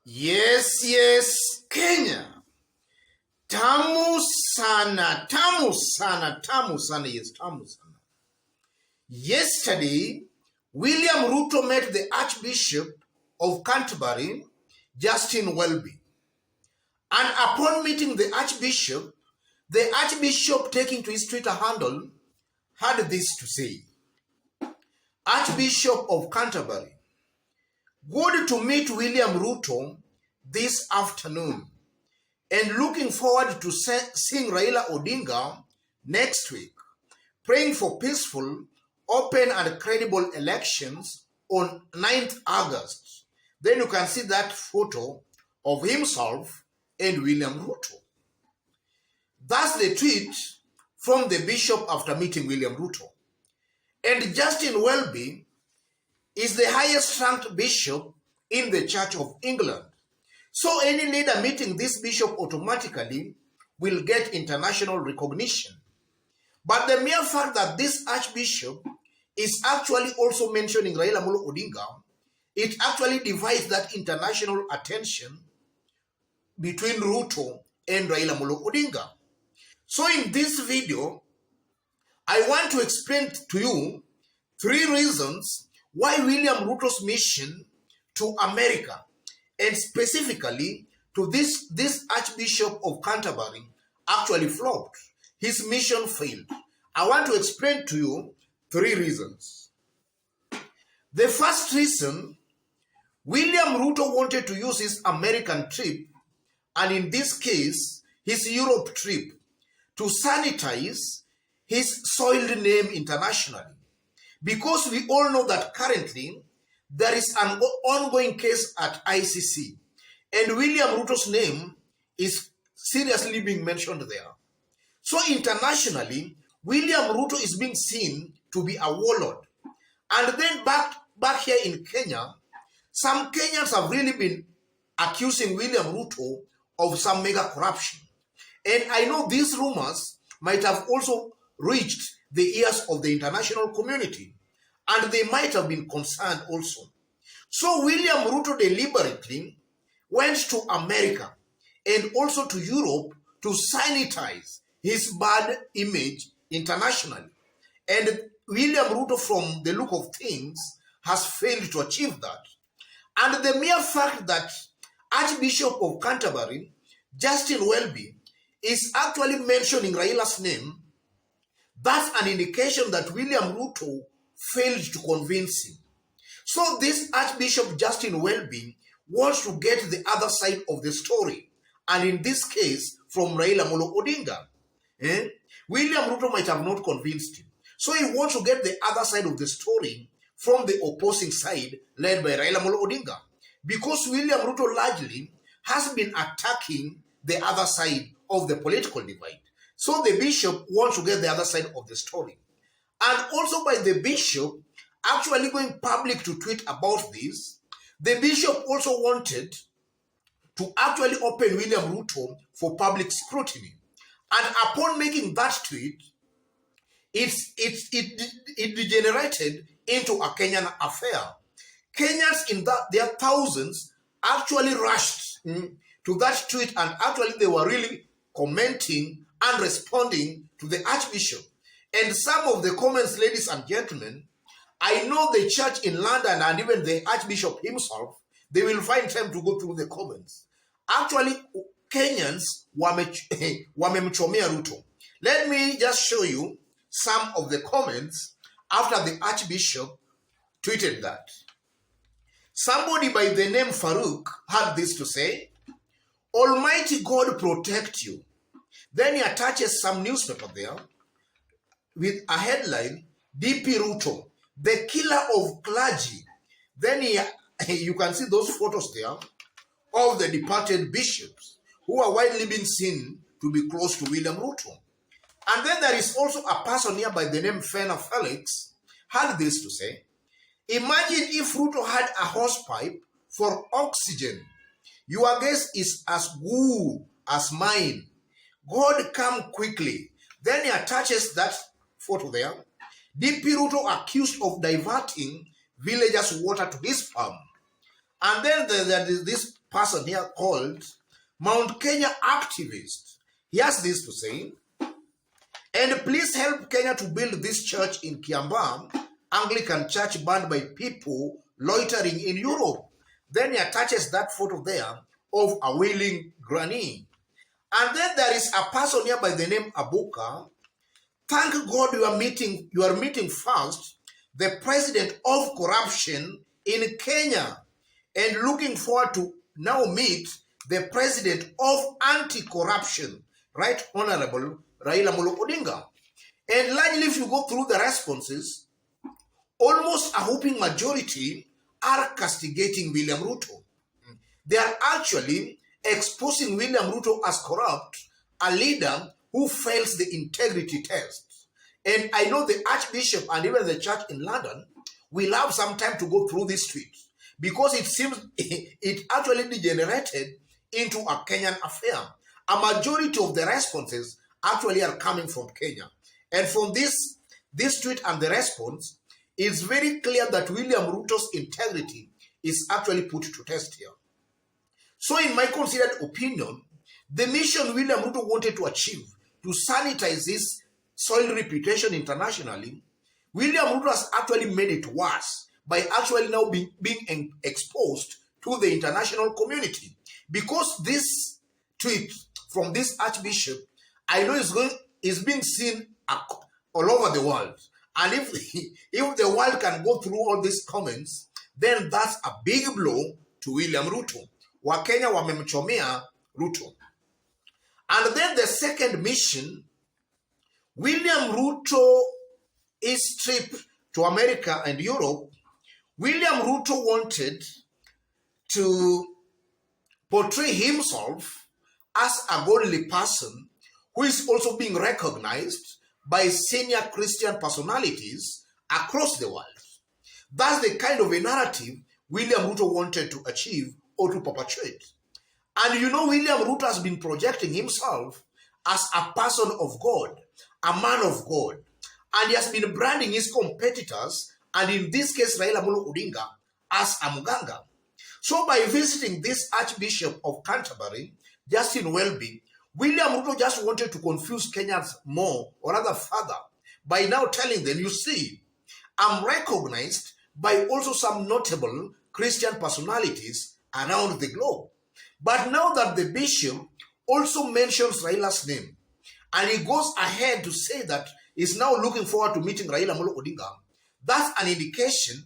Yes, Kenya. Tamu sana, tamu sana, tamu sana, yes, tamu sana. Yesterday, William Ruto met the Archbishop of Canterbury, Justin Welby. And upon meeting the Archbishop taking to his Twitter handle, had this to say. Archbishop of Canterbury, good to meet William Ruto this afternoon and looking forward to seeing Raila Odinga next week, praying for peaceful, open and credible elections on 9th August. Then you can see that photo of himself and William Ruto. That's the tweet from the bishop after meeting William Ruto. And Justin Welby is the highest ranked bishop in the Church of England. So any leader meeting this bishop automatically will get international recognition. But the mere fact that this archbishop is actually also mentioning Raila Odinga, it actually divides that international attention between Ruto and Raila Odinga. So in this video, I want to explain to you 3 reasons why William Ruto's mission to America and specifically to this Archbishop of Canterbury actually flopped. His mission failed. I want to explain to you 3 reasons. The first reason, William Ruto wanted to use his American trip, and in this case, his Europe trip, to sanitize his soiled name internationally. Because we all know that currently, there is an ongoing case at ICC, and William Ruto's name is seriously being mentioned there. So internationally, William Ruto is being seen to be a warlord. And then back here in Kenya, some Kenyans have really been accusing William Ruto of some mega corruption. And I know these rumors might have also reached the ears of the international community, and they might have been concerned also. So William Ruto deliberately went to America and also to Europe to sanitize his bad image internationally. And William Ruto, from the look of things, has failed to achieve that. And the mere fact that Archbishop of Canterbury, Justin Welby, is actually mentioning Raila's name, that's an indication that William Ruto failed to convince him. So this Archbishop Justin Welby wants to get the other side of the story, and in this case, from Raila Odinga. William Ruto might have not convinced him. So he wants to get the other side of the story from the opposing side led by Raila Odinga. Because William Ruto largely has been attacking the other side of the political divide. So the bishop wants to get the other side of the story. And also by the bishop actually going public to tweet about this, the bishop also wanted to actually open William Ruto for public scrutiny. And upon making that tweet, it degenerated into a Kenyan affair. Kenyans in their thousands actually rushed to that tweet, and actually they were really commenting and responding to the Archbishop. And some of the comments, ladies and gentlemen, I know the church in London and even the Archbishop himself, they will find time to go through the comments. Actually, Kenyans wamemchomea Ruto. Let me just show you some of the comments after the Archbishop tweeted that. Somebody by the name Farouk had this to say, Almighty God protect you. Then he attaches some newspaper there with a headline, DP Ruto, the killer of clergy. Then you can see those photos there of the departed bishops who are widely being seen to be close to William Ruto. And then there is also a person here by the name Fena Felix had this to say, imagine if Ruto had a hosepipe for oxygen. Your guess is as good as mine. God come quickly. Then he attaches that photo there. DP Ruto accused of diverting villagers' water to his farm. And then there is this person here called Mount Kenya activist. He has this to say, and please help Kenya to build this church in Kiambaa, Anglican church banned by people loitering in Europe. Then he attaches that photo there of a willing granny. And then there is a person here by the name Abuka. Thank God you are meeting first the president of corruption in Kenya, and looking forward to now meet the president of anti-corruption, Right Honorable Raila Odinga. And largely, if you go through the responses, almost a whooping majority are castigating William Ruto. They are actually exposing William Ruto as corrupt, a leader who fails the integrity test. And I know the Archbishop and even the church in London will have some time to go through this tweet, because it seems it actually degenerated into a Kenyan affair. A majority of the responses actually are coming from Kenya. And from this tweet and the response, it's very clear that William Ruto's integrity is actually put to test here. So in my considered opinion, the mission William Ruto wanted to achieve to sanitize his soil reputation internationally, William Ruto has actually made it worse by actually now being exposed to the international community. Because this tweet from this Archbishop, I know is being seen all over the world. And if the world can go through all these comments, then that's a big blow to William Ruto. Wakenya wamemchomea Ruto. And then the second mission, William Ruto is trip to America and Europe. William Ruto wanted to portray himself as a godly person who is also being recognized by senior Christian personalities across the world. That's the kind of a narrative William Ruto wanted to achieve or to perpetuate. And you know, William Ruto has been projecting himself as a person of God, a man of God. And he has been branding his competitors, and in this case, Raila Odinga, as a muganga. So by visiting this Archbishop of Canterbury, Justin Welby, William Ruto just wanted to confuse Kenyans more, or rather further, by now telling them, you see, I'm recognized by also some notable Christian personalities around the globe. But now that the bishop also mentions Raila's name, and he goes ahead to say that he's now looking forward to meeting Raila Odinga, that's an indication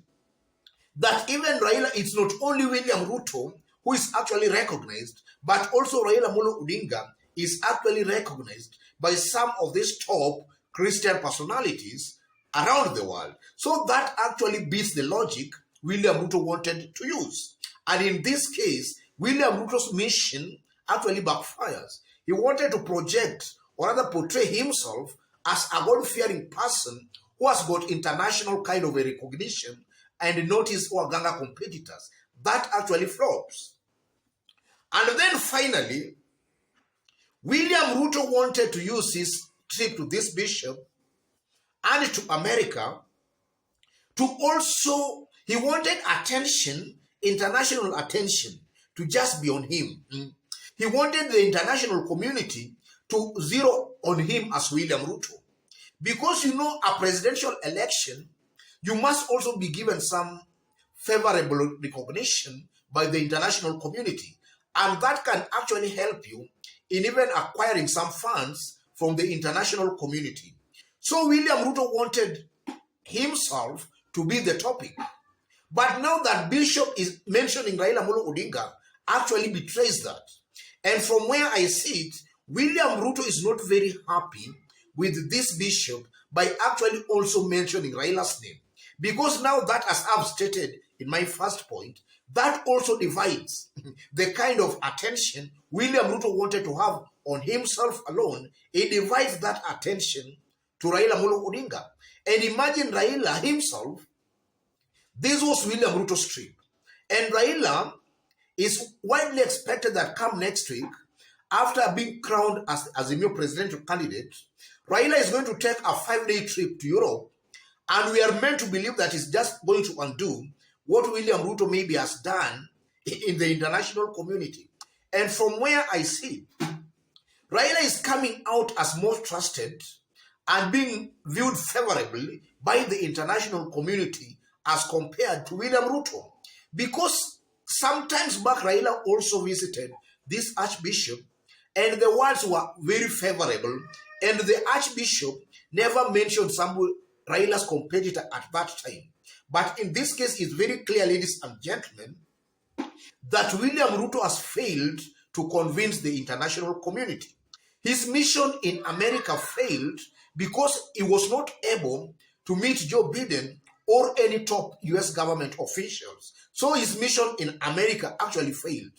that even Raila, it's not only William Ruto who is actually recognized, but also Raila Odinga is actually recognized by some of these top Christian personalities around the world. So that actually beats the logic William Ruto wanted to use. And in this case, William Ruto's mission actually backfires. He wanted to project, or rather portray himself as a God-fearing person who has got international kind of a recognition and notice Waganga competitors. That actually flops. And then finally, William Ruto wanted to use his trip to this bishop and to America to also, he wanted attention, international attention, to just be on him. He wanted the international community to zero on him as William Ruto. Because you know, a presidential election, you must also be given some favorable recognition by the international community. And that can actually help you in even acquiring some funds from the international community. So William Ruto wanted himself to be the topic. But now that Bishop is mentioning Raila Odinga actually betrays that. And from where I see it, William Ruto is not very happy with this bishop by actually also mentioning Raila's name. Because now that, as I've stated in my first point, that also divides the kind of attention William Ruto wanted to have on himself alone. It divides that attention to Raila Odinga. And imagine Raila himself, this was William Ruto's trip. And Raila is widely expected that come next week, after being crowned as a new presidential candidate, Raila is going to take a 5-day trip to Europe. And we are meant to believe that he's just going to undo what William Ruto maybe has done in the international community. And from where I see, Raila is coming out as most trusted and being viewed favorably by the international community as compared to William Ruto. Because sometimes back, Raila also visited this Archbishop, and the words were very favorable, and the Archbishop never mentioned Raila's competitor at that time. But in this case, it's very clear, ladies and gentlemen, that William Ruto has failed to convince the international community. His mission in America failed because he was not able to meet Joe Biden or any top US government officials. So his mission in America actually failed.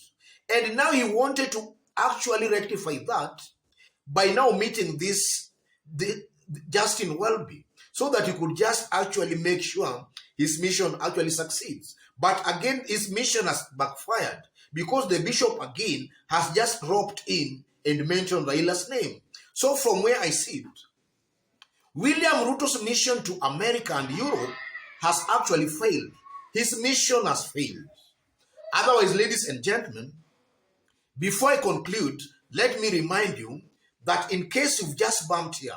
And now he wanted to actually rectify that by now meeting Justin Welby, so that he could just actually make sure his mission actually succeeds. But again, his mission has backfired because the bishop again has just dropped in and mentioned Raila's name. So from where I see it, William Ruto's mission to America and Europe has actually failed. His mission has failed. Otherwise, ladies and gentlemen, before I conclude, let me remind you that in case you've just bumped here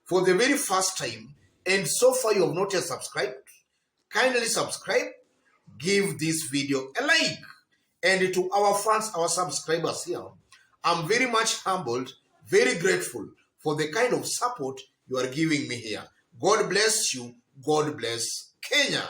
for the very first time and so far you have not yet subscribed, kindly subscribe, give this video a like. And to our fans, our subscribers here, I'm very much humbled, very grateful for the kind of support you are giving me here. God bless you. God bless Kenya.